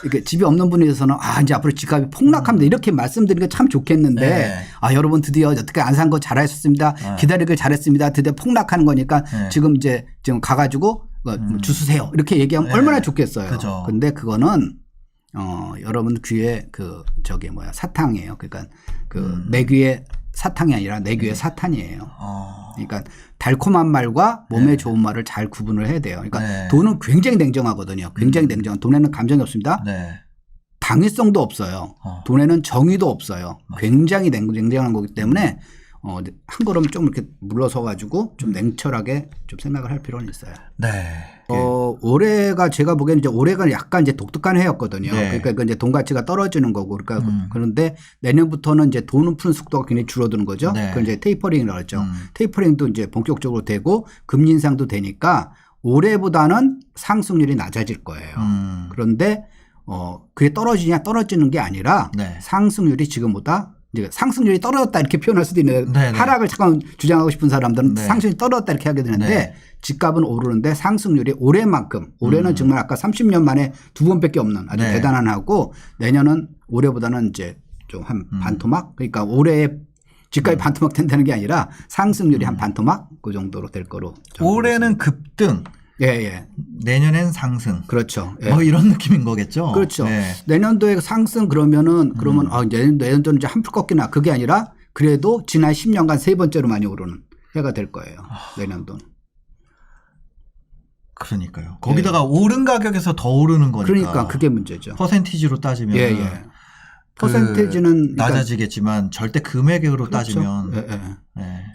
이렇게 집이 없는 분에 대해서는 이제 앞으로 집값이 폭락합니다. 이렇게 말씀드리는 게 참 좋겠는데 네. 여러분 드디어 어떻게 안 산 거 잘하셨습니다. 기다리길 잘했습니다. 드디어 폭락하는 거니까 지금 가가지고 주수세요. 이렇게 얘기하면 얼마나 좋겠어요. 그죠. 근데 그거는 여러분 귀에 사탕이에요. 그러니까 내 귀에 사탕이 아니라 내 귀에 사탄이에요. 그러니까 달콤한 말과 몸에 좋은 말을 잘 구분을 해야 돼요. 그러니까 돈은 굉장히 냉정하거든요. 굉장히 냉정. 돈에는 감정이 없습니다. 당위성도 없어요. 돈에는 정의도 없어요. 굉장히 냉정한 거기 때문에 한 걸음 좀 이렇게 물러서 가지고 좀 냉철하게 좀 생각을 할 필요는 있어요. 올해가 제가 보기에는 올해가 약간 독특한 해였거든요. 그러니까 이제 돈 가치가 떨어지는 거고 그런데 내년부터는 이제 돈을 푸는 속도가 굉장히 줄어드는 거죠. 그걸 이제 테이퍼링이라고 하죠. 테이퍼링도 이제 본격적으로 되고 금리 인상도 되니까 올해보다는 상승률이 낮아질 거예요. 그런데 그게 떨어지는 게 아니라 상승률이 지금보다 이제 상승률이 떨어졌다 이렇게 표현할 수도 있는데 하락을 잠깐 주장하고 싶은 사람들은 상승률이 떨어졌다 이렇게 하게 되는데 집값은 오르는데 상승률이 올해는 정말 아까 30년 만에 2번밖에 없는 아주 대단한 하고 내년은 올해보다는 이제 좀 한 반토막 그러니까 올해 집값이 반토막 된다는 게 아니라 상승률이 한 반토막 그 정도로 될 거로. 올해는 급등. 내년엔 상승. 그렇죠. 이런 느낌인 거겠죠. 그렇죠. 내년도에 상승 그러면 내년도는 이제 한풀 꺾이나 그게 아니라 그래도 지난 10년간 세 번째로 많이 오르는 해가 될 거예요. 내년도는. 그러니까요. 거기다가 오른 가격에서 더 오르는 거니까. 그러니까 그게 문제죠. 퍼센티지로 따지면. 퍼센테이지는 낮아지겠지만 절대 금액으로 따지면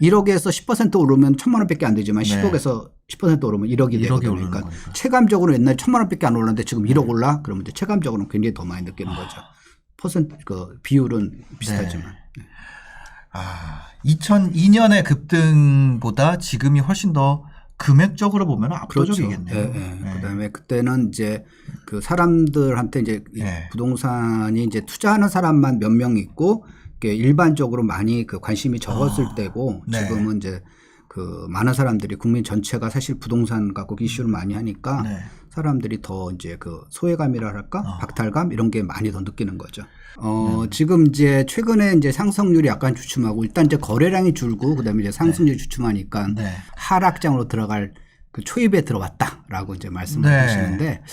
1억에서 10% 오르면 1,000만 원밖에 안 되지만 10억에서 10% 오르면 1억이 되거든요. 그러니까 체감적으로 옛날에 1,000만 원밖에 안 올랐는데 지금 1억 올라 그러면 이제 체감적으로는 굉장히 더 많이 느끼는 거죠. 비율은 비슷하지만. 2002년의 급등보다 지금이 훨씬 더 금액적으로 보면 압도적이겠네요. 그다음에 그때는 이제 그 사람들한테 이제 부동산이 이제 투자하는 사람만 몇 명 있고 일반적으로 많이 그 관심이 적었을 때고 지금은 이제 그 많은 사람들이 국민 전체가 사실 부동산 갖고 이슈를 많이 하니까 사람들이 더 이제 그 소외감이라 할까 박탈감 이런 게 많이 더 느끼는 거죠. 지금 이제 최근에 이제 상승률이 약간 주춤하고 일단 이제 거래량이 줄고 그다음에 이제 상승률이 주춤하니까 하락장으로 들어갈 그 초입에 들어왔다라고 이제 말씀을 하시는데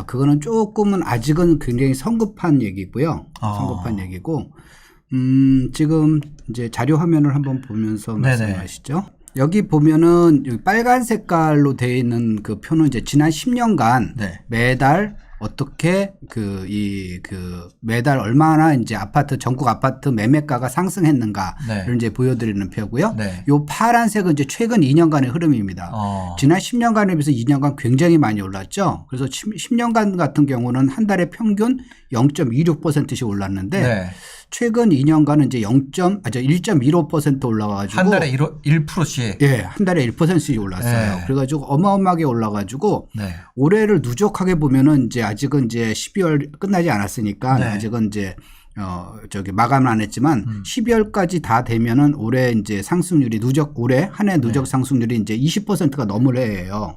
그거는 조금은 아직은 굉장히 성급한 얘기고요. 성급한 얘기고 지금 이제 자료 화면을 한번 보면서 말씀하시죠. 여기 보면은 빨간 색깔로 되어 있는 그 표는 이제 지난 10년간 매달 어떻게 매달 얼마나 이제 전국 아파트 매매가가 상승했는가를 이제 보여드리는 표고요. 요 파란색은 이제 최근 2년간의 흐름입니다. 지난 10년간에 비해서 2년간 굉장히 많이 올랐죠. 그래서 10년간 같은 경우는 한 달에 평균 0.26%씩 올랐는데 최근 2년간은 이제 1.15% 올라가가지고 한 달에 1%씩. 한 달에 1%씩 올랐어요. 그래가지고 어마어마하게 올라가지고 올해를 누적하게 보면은 이제 아직은 이제 12월 끝나지 않았으니까 아직은 이제 마감은 안 했지만 12월까지 다 되면은 올해 이제 상승률이 올해 한 해 누적 상승률이 이제 20%가 넘으래요.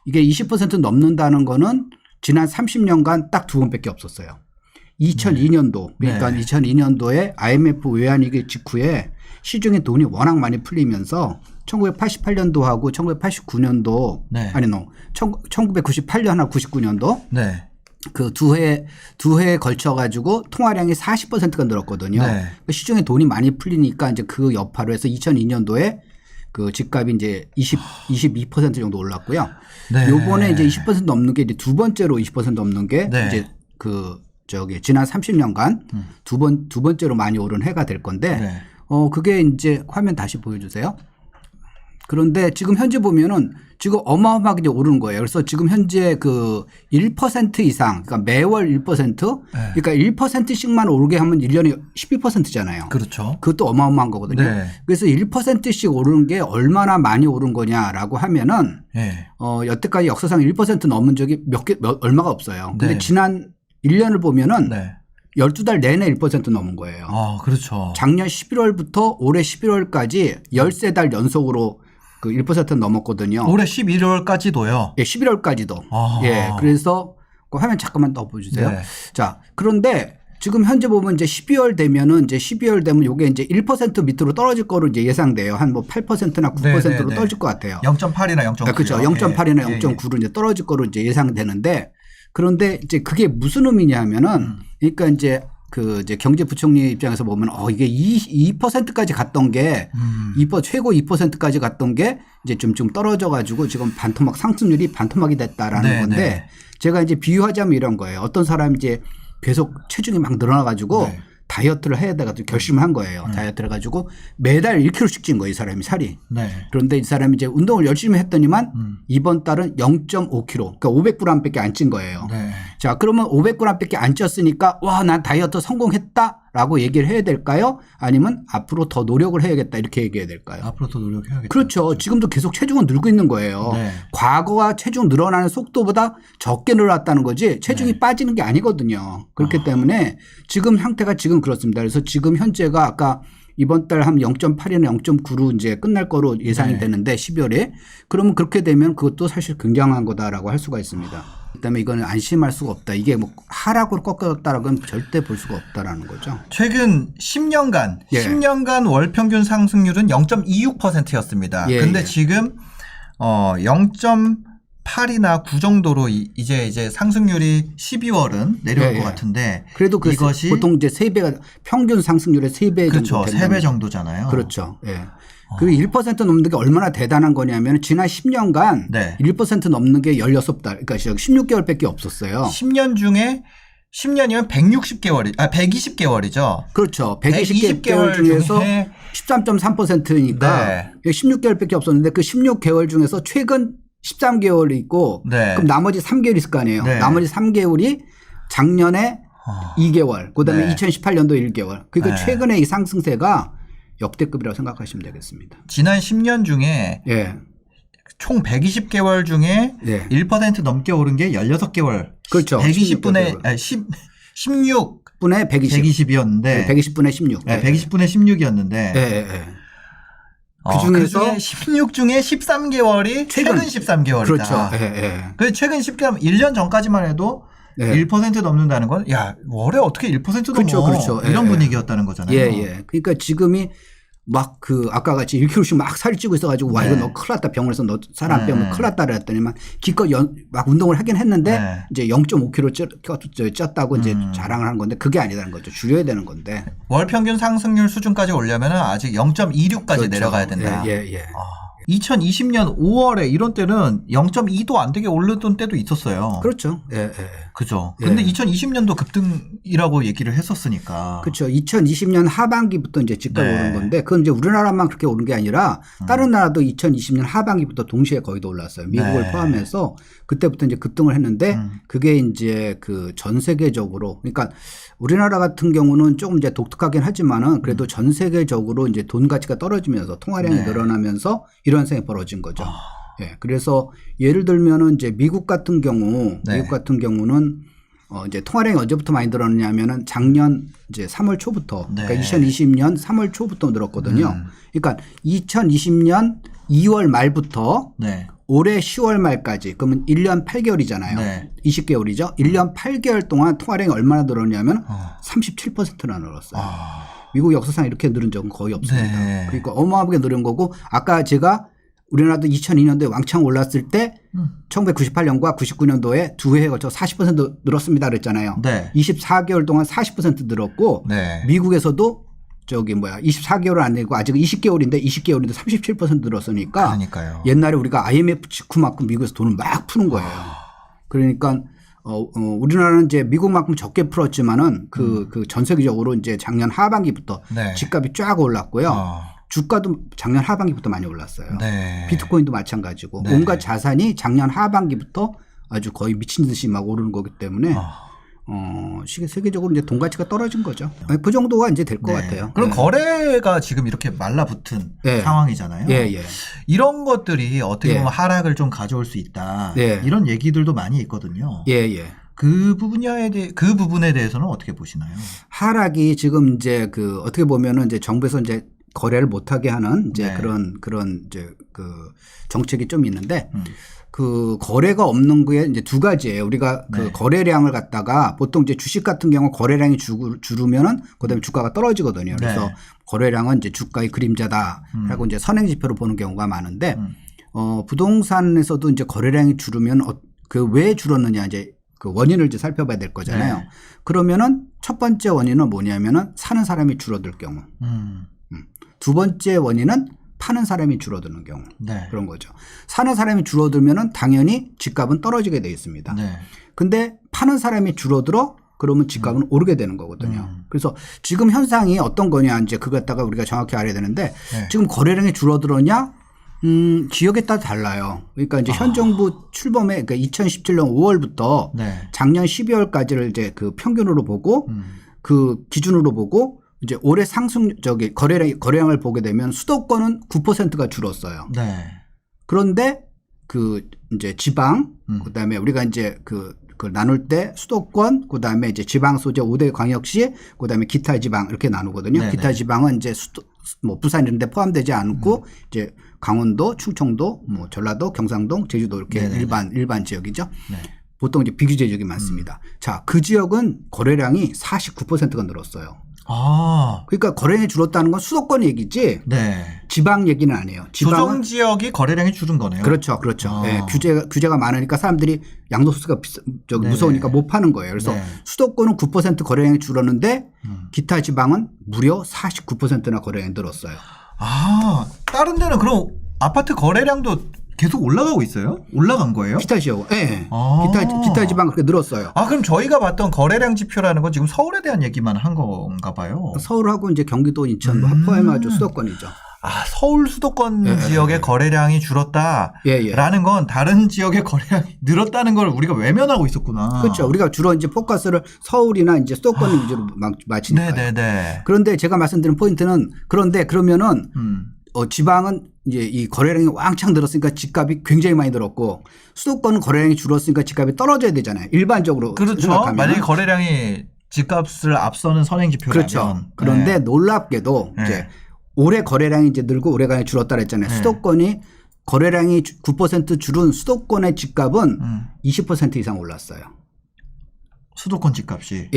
이게 20% 넘는다는 거는 지난 30년간 딱 2번밖에 없었어요. 2002년도 그러니까 2002년도에 IMF 외환위기 직후에 시중에 돈이 워낙 많이 풀리면서 1988년도하고 1989년도 1998년하고 99년도 그 두 해에 걸쳐 가지고 통화량이 40%가 늘었거든요. 시중에 돈이 많이 풀리니까 이제 그 여파로 해서 2002년도에 그 집값이 이제 22% 정도 올랐고요. 요번에 이제 20% 넘는 게 이제 두 번째로 20% 넘는 게 이제 지난 30년간 두 번째로 많이 오른 해가 될 건데 그게 이제 화면 다시 보여주세요. 그런데 지금 현재 보면은 지금 어마어마하게 이제 오르는 거예요. 그래서 지금 현재 그 1% 이상, 그러니까 매월 1%, 그러니까 1%씩만 오르게 하면 1년에 12%잖아요. 그렇죠. 그것도 어마어마한 거거든요. 그래서 1%씩 오르는 게 얼마나 많이 오른 거냐라고 하면은 여태까지 역사상 1% 넘은 적이 얼마가 없어요. 근데 지난 1년을 보면은 12달 내내 1% 넘은 거예요. 그렇죠. 작년 11월부터 올해 11월까지 13달 연속으로 그 1% 넘었거든요. 올해 11월까지도요? 11월까지도. 그래서 그 화면 잠깐만 더 보여주세요. 네. 자, 그런데 지금 현재 보면 이제 12월 되면은 이제 12월 되면 요게 이제 1% 밑으로 떨어질 거로 이제 예상돼요. 한 뭐 8%나 9%로 떨어질 것 같아요. 0.8이나 0.9. 그렇죠. 0.8이나 0.9로 이제 떨어질 거로 이제 예상되는데 그런데 이제 그게 무슨 의미냐 하면은 그러니까 이제 그 이제 경제부총리 입장에서 보면 이게 2%까지 갔던 게 최고 2%까지 갔던 게 이제 좀 떨어져 가지고 지금 반토막 상승률이 반토막이 됐다라는 건데 제가 이제 비유하자면 이런 거예요. 어떤 사람이 이제 계속 체중이 막 늘어나 가지고 다이어트를 해야 돼 가지고 결심을 한 거예요. 다이어트를 해 가지고 매달 1kg씩 찐 거예요. 이 사람이 살이. 그런데 이 사람이 이제 운동을 열심히 했더니만 이번 달은 0.5kg 그러니까 500g밖에 안 찐 거예요. 자, 그러면 500g밖에 안 쪘으니까 와, 난 다이어트 성공했다라고 얘기를 해야 될까요? 아니면 앞으로 더 노력을 해야겠다 이렇게 얘기해야 될까요? 앞으로 더 노력해야겠다. 그렇죠. 지금도 계속 체중은 늘고 있는 거예요. 과거와 체중 늘어나는 속도보다 적게 늘어났다는 거지 체중이 빠지는 게 아니거든요. 그렇기 때문에 지금 상태가 지금 그렇습니다. 그래서 지금 현재가 아까 이번 달 한 0.8이나 0.9로 이제 끝날 거로 예상이 되는데 12월에 그러면 그렇게 되면 그것도 사실 굉장한 거다라고 할 수가 있습니다. 그다음에 이거는 안심할 수가 없다. 이게 뭐 하락으로 꺾였다라고는 절대 볼 수가 없다라는 거죠. 최근 10년간 월 평균 상승률은 0.26%였습니다. 근데 지금 0.8이나 9 정도로 이제 상승률이 12월은 내려올 것 같은데 그래도 그 이것이 보통 이제 3배가 평균 상승률의 3배 그렇죠. 정도 3배 정도잖아요. 그렇죠. 예. 그리고 1% 넘는 게 얼마나 대단한 거냐면 지난 10년간 1% 넘는 게 16달 그러니까 16개월밖에 없었어요. 10년 중에 10년이면 120개월이죠. 그렇죠. 120개월 중에서 13.3%니까 16개월밖에 없었는데 그 16개월 중에서 최근 13개월이 있고 그럼 나머지 3개월 있을 거 아니에요. 나머지 3개월이 작년에 2개월 그다음에 2018년도 1개월 그러니까 최근에 이 상승세가 역대급이라고 생각하시면 되겠습니다. 지난 10년 중에 총 120개월 중에 1% 넘게 오른 게 16개월. 그렇죠. 120분의 16분의 120이었는데 120분의 16. 120분의 16이었는데 그중에서 16 중에 13개월이 최근 13개월이다. 그렇죠. 그래서 최근 13개월 1년 전까지만 해도 1% 넘는다는 건 야, 월에 어떻게 1% 넘어. 그렇죠. 이런 분위기였다는 거잖아요. 그러니까 지금이 막 아까 같이 1kg씩 막 살이 찌고 있어가지고 와, 이거 너 큰일 났다. 병원에서 너 살 안 빼면 큰일 났다 그랬더니만 기껏 막 운동을 하긴 했는데 이제 0.5kg 쪘다고 이제 자랑을 하는 건데 그게 아니라는 거죠. 줄여야 되는 건데. 월 평균 상승률 수준까지 오려면 아직 0.26까지 내려가야 된다. 2020년 5월에 이런 때는 0.2도 안 되게 오르던 때도 있었어요. 그렇죠. 그죠. 근데 2020년도 급등이라고 얘기를 했었으니까. 그렇죠. 2020년 하반기부터 이제 집값이 오른 건데 그건 이제 우리나라만 그렇게 오른 게 아니라 다른 나라도 2020년 하반기부터 동시에 거의 다 올랐어요. 미국을 포함해서 그때부터 이제 급등을 했는데 그게 이제 그 전 세계적으로 그러니까 우리나라 같은 경우는 조금 이제 독특하긴 하지만은 그래도 전 세계적으로 이제 돈 가치가 떨어지면서 통화량이 늘어나면서 이런 현상이 벌어진 거죠. 그래서 예를 들면은 이제 미국 같은 경우는 이제 통화량이 언제부터 많이 늘었냐면은 작년 이제 3월 초부터 그러니까 2020년 3월 초부터 늘었거든요. 그러니까 2020년 2월 말부터 올해 10월 말까지 그러면 1년 8개월이잖아요. 20개월이죠. 1년 8개월 동안 통화량이 얼마나 늘었냐면 37%나 늘었어요. 미국 역사상 이렇게 늘은 적은 거의 없습니다. 그러니까 어마어마하게 늘은 거고 아까 제가 우리나라도 2002년도에 왕창 올랐을 때 1998년과 99년도에 두 해에 걸쳐 40% 늘었습니다 그랬잖아요. 24개월 동안 40% 늘었고 미국에서도 24개월은 안 되고 아직 20개월인데 37% 늘었으니까 그러니까요. 옛날에 우리가 IMF 직후만큼 미국에서 돈을 막 푸는 거예요. 그러니까 우리나라는 이제 미국만큼 적게 풀었지만은 그 전 세계적으로 이제 작년 하반기부터 집값이 쫙 올랐고요. 주가도 작년 하반기부터 많이 올랐어요. 비트코인도 마찬가지고 온갖 자산이 작년 하반기부터 아주 거의 미친 듯이 막 오르는 거기 때문에 세계적으로 이제 돈 가치가 떨어진 거죠. 그 정도가 이제 될 것 같아요. 그럼 거래가 지금 이렇게 말라붙은 상황이잖아요. 이런 것들이 어떻게 보면 하락을 좀 가져올 수 있다. 이런 얘기들도 많이 있거든요. 그 부분에 대해서는 어떻게 보시나요? 하락이 지금 이제 어떻게 보면은 이제 정부에서 이제 거래를 못하게 하는 이제 그런 이제 그 정책이 좀 있는데 그 거래가 없는 게 이제 두 가지예요. 우리가 그 거래량을 갖다가 보통 이제 주식 같은 경우 거래량이 줄으면은 그다음에 주가가 떨어지거든요. 그래서 거래량은 이제 주가의 그림자다라고 이제 선행지표로 보는 경우가 많은데 부동산에서도 이제 거래량이 줄으면 그 왜 줄었느냐 이제 그 원인을 이제 살펴봐야 될 거잖아요. 그러면은 첫 번째 원인은 뭐냐면은 사는 사람이 줄어들 경우. 두 번째 원인은 파는 사람이 줄어드는 경우. 그런 거죠. 사는 사람이 줄어들면은 당연히 집값은 떨어지게 돼 있습니다. 근데 파는 사람이 줄어들어 그러면 집값은 오르게 되는 거거든요. 그래서 지금 현상이 어떤 거냐 이제 그거 갖다가 우리가 정확히 알아야 되는데 지금 거래량이 줄어들었냐? 지역에 따라 달라요. 그러니까 이제 현 정부 출범에 그러니까 2017년 5월부터 작년 12월까지를 이제 그 평균으로 보고 그 기준으로 보고 이제 올해 상승 거래량을 보게 되면 수도권은 9%가 줄었어요. 그런데 그 이제 지방 그다음에 우리가 이제 그 나눌 때 수도권 그다음에 이제 지방 소재 5대 광역시 그다음에 기타 지방 이렇게 나누거든요. 기타 지방은 이제 뭐 부산 이런 데 포함되지 않고 이제 강원도, 충청도, 뭐 전라도, 경상도, 제주도 이렇게 일반 지역이죠. 보통 이제 비규제 지역이 많습니다. 자, 그 지역은 거래량이 49%가 늘었어요. 그러니까 거래량이 줄었다는 건 수도권 얘기지 지방 얘기는 아니에요. 조정 지역이 거래량이 줄은 거네요. 그렇죠. 네, 규제가 많으니까 사람들이 양도소득가 무서우니까 못 파는 거예요. 그래서 수도권은 9% 거래량이 줄었는데 기타 지방은 무려 49%나 거래량이 늘었어요. 다른 데는 그럼 아파트 거래량도 계속 올라가고 있어요? 올라간 거예요? 기타 지역, 네. 기타 지방 그렇게 늘었어요. 그럼 저희가 봤던 거래량 지표라는 건 지금 서울에 대한 얘기만 한 건가 봐요. 서울하고 이제 경기도, 인천 포함해가지고 수도권이죠. 서울 수도권 지역의 거래량이 줄었다라는 건 다른 지역의 거래량이 늘었다는 걸 우리가 외면하고 있었구나. 그렇죠. 우리가 주로 이제 포커스를 서울이나 이제 수도권 위주로 맞추니까요. 그런데 제가 말씀드린 포인트는 그런데 그러면은 지방은 이제 이 거래량이 왕창 늘었으니까 집값이 굉장히 많이 늘었고 수도권은 거래량이 줄었으니까 집값이 떨어져야 되잖아요. 일반적으로 생각하면. 만약에 거래량이 집값을 앞서는 선행지표라면. 그렇죠. 그런데 놀랍게도 이제 올해 거래량이 이제 늘고 올해가 줄었다 그랬잖아요. 수도권이 거래량이 9% 줄은 수도권의 집값은 20% 이상 올랐어요. 수도권 집값이.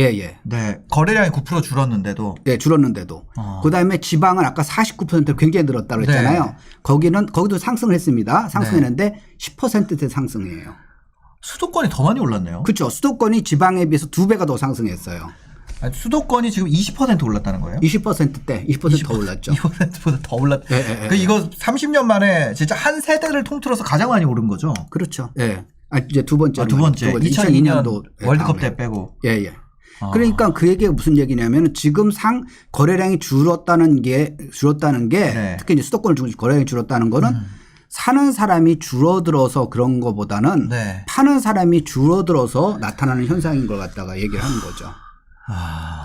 거래량이 9% 줄었는데도. 줄었는데도. 그다음에 지방은 아까 49% 굉장히 늘었다 그랬잖아요. 거기도 상승을 했습니다. 상승했는데 10%대 상승이에요. 수도권이 더 많이 올랐네요. 그렇죠. 수도권이 지방에 비해서 2배가 더 상승했어요. 수도권이 지금 20% 올랐다는 거예요? 20%대 20% 더 올랐죠. 20%보다 더 올랐. 이거 30년 만에 진짜 한 세대를 통틀어서 가장 많이 오른 거죠. 그렇죠. 이제 두 번째. 2002년도 월드컵 때 빼고. 그러니까 그 얘기가 무슨 얘기냐면 지금 거래량이 줄었다는 게 특히 이제 수도권을 중심으로 거래량이 줄었다는 거는 사는 사람이 줄어들어서 그런 거보다는 파는 사람이 줄어들어서 나타나는 현상인 걸 갖다가 얘기를 하는 거죠.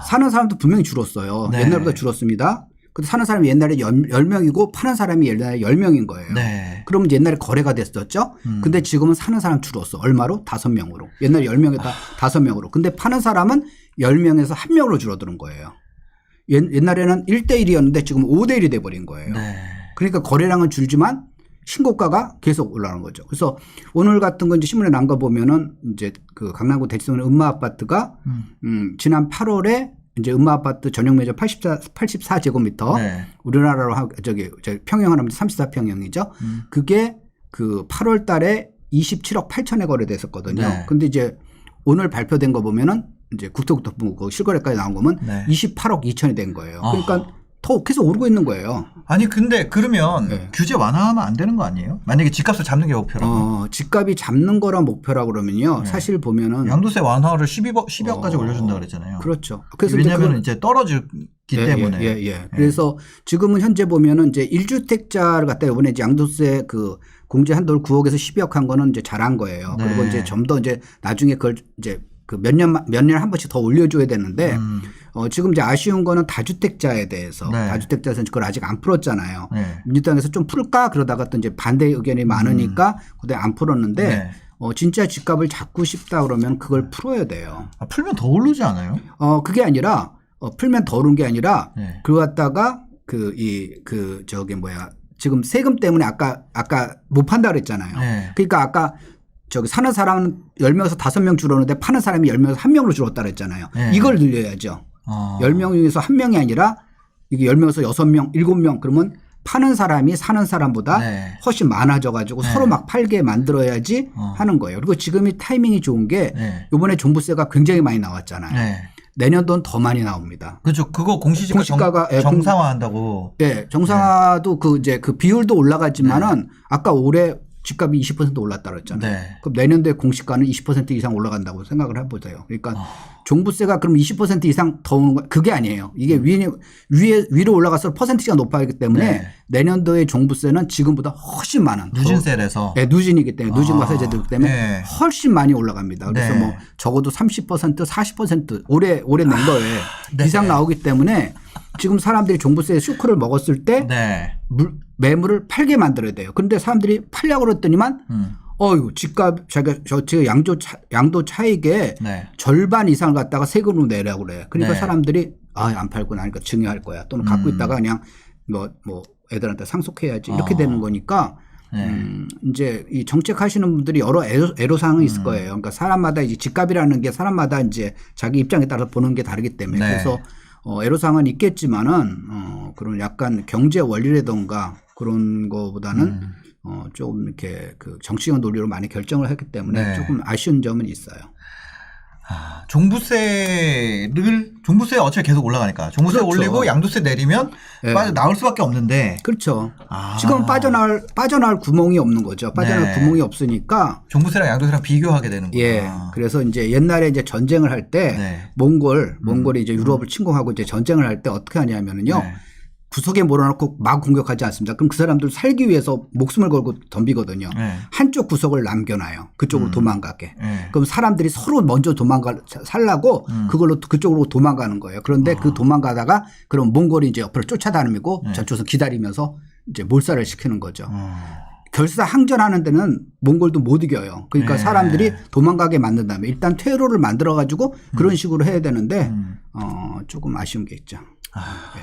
사는 사람도 분명히 줄었어요. 옛날보다 줄었습니다. 근데 사는 사람이 옛날에 10명이고 파는 사람이 옛날에 10명인 거예요. 그러면 옛날에 거래가 됐었죠. 근데 지금은 사는 사람 줄었어. 얼마로? 5명으로. 옛날에 10명에다 5명으로. 근데 파는 사람은 10명에서 1명으로 줄어드는 거예요. 옛날에는 1대1이었는데 지금 5대1이 돼버린 거예요. 그러니까 거래량은 줄지만 신고가가 계속 올라가는 거죠. 그래서 오늘 같은 건 이제 신문에 난 거 보면은 이제 그 강남구 대치동의 음마 아파트가 지난 8월에 이제 음마 아파트 전용 면적 84제곱미터 우리나라로 평형하면 34평형이죠. 그게 그 8월 달에 27억 8천에 거래됐었거든요. 근데 이제 오늘 발표된 거 보면은 이제 국토부터 실거래까지 나온 거면 28억 2천이 된 거예요. 그러니까 더 계속 오르고 있는 거예요. 근데 그러면 규제 완화하면 안 되는 거 아니에요? 만약에 집값을 잡는 게 목표라면. 집값이 잡는 거랑 목표라고 그러면요. 사실 보면은. 양도세 완화를 12억까지 올려준다 그랬잖아요. 그렇죠. 그래서 왜냐하면 이제 떨어지기 때문에. 그래서 지금은 현재 보면은 이제 1주택자를 갖다 이번에 이제 양도세 그 공제 한도를 9억에서 12억 한 거는 이제 잘한 거예요. 그리고 이제 좀 더 이제 나중에 그걸 이제 그 몇 년에 한 번씩 더 올려줘야 되는데 지금 이제 아쉬운 거는 다주택자에 대해서 다주택자에서는 그걸 아직 안 풀었잖아요. 민주당에서 좀 풀까 그러다가 또 이제 반대 의견이 많으니까 그때 안 풀었는데 진짜 집값을 잡고 싶다 그러면 그걸 풀어야 돼요. 풀면 더 오르지 않아요? 그게 아니라 풀면 더 오른 게 아니라 그거 갖다가 지금 세금 때문에 아까 못 판다 그랬잖아요. 네. 그러니까 아까 저기 사는 사람은 10명에서 5명 줄었는데 파는 사람이 10명에서 1명으로 줄었다 그랬잖아요. 네. 이걸 늘려야죠. 10명 중에서 1명이 아니라 이게 10명에서 6명, 7명 그러면 파는 사람이 사는 사람보다 네. 훨씬 많아져 가지고 네. 서로 막 팔게 만들어야지 하는 거예요. 그리고 지금이 타이밍이 좋은 게 네. 이번에 종부세가 굉장히 많이 나왔잖아요. 네. 내년도는 더 많이 나옵니다. 그렇죠. 그거 공시지가 정상화한다고. 예, 정상화도 그 비율도 올라갔지만은 아까 올해 집값이 20% 올랐다 그랬잖아요. 네. 그럼 내년도에 공시가는 20% 이상 올라간다고 생각을 해보세요. 그러니까 종부세가 그럼 20% 이상 더 오는 거 그게 아니에요. 이게 위로 올라가서 퍼센티지가 높아지기 때문에 네. 내년도의 종부세는 지금보다 훨씬 많은 누진세라서. 네, 누진이기 때문에 누진과 세제들 때문에 네. 훨씬 많이 올라갑니다. 그래서 네. 뭐 적어도 30% 40% 올해 낸 거에 네. 이상 나오기 때문에 지금 사람들이 종부세 쇼크를 먹었을 때 네. 매물을 팔게 만들어야 돼요. 그런데 사람들이 팔려고 그랬더니만 집값 제가 양도 차익의 네. 절반 이상을 갖다가 세금으로 내라고 그래. 그러니까 네. 사람들이 안 팔고 나니까 증여할 거야. 또는 갖고 있다가 그냥 뭐 애들한테 상속해야지 이렇게 되는 거니까 이제 이 정책하시는 분들이 여러 애로사항이 있을 거예요. 그러니까 사람마다 이제 집값이라는 게 사람마다 이제 자기 입장에 따라서 보는 게 다르기 때문에 네. 그래서 애로사항은 있겠지만은 그런 약간 경제 원리라든가 그런 거보다는 조금 이렇게 그 정치적 논리로 많이 결정을 했기 때문에 네. 조금 아쉬운 점은 있어요. 종부세 어차피 계속 올라가니까 종부세 그렇죠. 올리고 양도세 내리면 네. 나올 수밖에 없는데. 그렇죠. 지금은 빠져나올 구멍이 없는 거죠. 빠져나올 네. 구멍이 없으니까 종부세랑 양도세랑 비교하게 되는 거예요. 예. 그래서 이제 옛날에 이제 전쟁을 할 때 네. 몽골이 이제 유럽을 침공하고 이제 전쟁을 할 때 어떻게 하냐면은요. 네. 구석에 몰아놓고 막 공격하지 않습니다. 그럼 그 사람들 살기 위해서 목숨을 걸고 덤비거든요. 네. 한쪽 구석을 남겨놔요. 그쪽으로 도망가게. 네. 그럼 사람들이 서로 먼저 살라고 그걸로 그쪽으로 도망가는 거예요. 그런데 그 도망가다가 그럼 몽골이 이제 옆으로 쫓아다니고 저쪽에서 기다리면서 이제 몰살을 시키는 거죠. 결사항전하는 데는 몽골도 못 이겨요. 그러니까 네. 사람들이 도망가게 만든 다음에 일단 퇴로를 만들어 가지고 그런 식으로 해야 되는데 조금 아쉬운 게 있죠. 네.